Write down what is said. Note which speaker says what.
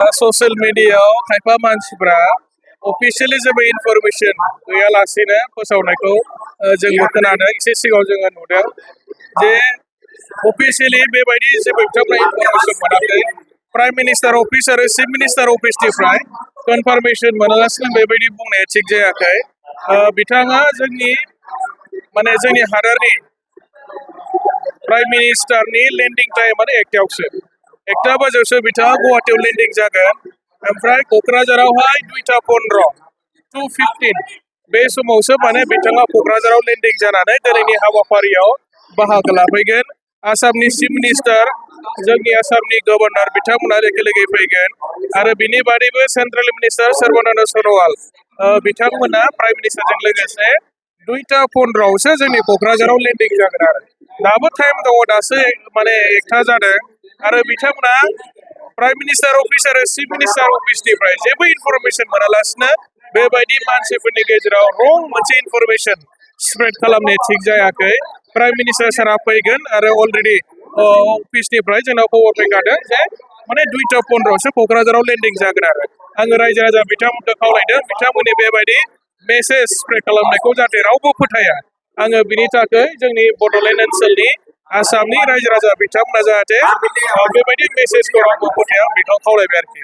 Speaker 1: social मिडियायाव खायफा मानसिफ्रा अफिसियेलि जेबो इनफरमेसन गैयालासेनो फोसावनायखौ जोंबो खोनादों एसे सिगाङाव जोङो नुदों जे अफिसियेलि बेबायदि जेबो बिथांमोना इनफरमेसन मोनाखै प्राइम मिनिस्टार अफिस आरो चिफ मिनिस्टार अफिसनिफ्राय कनफार्मेसन मोनालासिनो बेबायदि बुंनाया थिग जायाखै बिथाङा जोंनि हादरनि प्राइम मिनिस्टारनि लेन्डिं टाइमानो एकथा बाजियावसो बिथाङा गुवाहाटियाव लेन्डिं जागोन ओमफ्राय क'क्राझारावहाय 2:15 2:15 बे समावसो बिथाङा क'क्राझाराव लेन्डिं जानानै दिनैनि हाबाफारियाव बाहागो लाफैगोन आसामनि चिफ मिनिस्टार जोंनि आसामनि गभर्नर बिथांमोना लोगो फैगोन आरो बिनि बादैबो सेन्ट्रेल मिनिस्टार सर्बानन्द सन'वाल बिथांमोना प्राइम मिनिस्टारजों लोगोसे 2:15 जोंनि क'क्राझाराव लेन्डिं जागोन आरो दाबो टाइम दङ दासो एकथा जादों आरो बिथांमोना प्राइम मिनिस्टार अफिस आरो चिफ मिनिस्टार अफिसनिफ्राय जेबो इनफरमेसन मोनालासिनो बेबायदि मानसिफोरनि गेजेराव रं मोनसे इनफरमेसन स्प्रेड खालामनाया थिग जायाखै प्राइम मिनिस्टार सारा फैगोन आरो अलरेडि अफिसनिफ्राय जोंनाव खबर फैखादों जे 2:15 क'क्राझाराव लेन्डिं जागोन आरो आङो रायजो राजा बिथांमोनखौ खावलायदों बिथांमोननि बेबायदि मेसेज स्प्रेड खालामनायखौ जाहाथे रावबो फोथाया आङो बिनि थाखाय जोंनि बड'लेण्ड ओनसोलनि आसामनि रायजो राजा बिथांमोना जाहाथे बेबायदि मेसेजखौ रावबो फोथाया आं बेखौ खावलायबाय आरोखि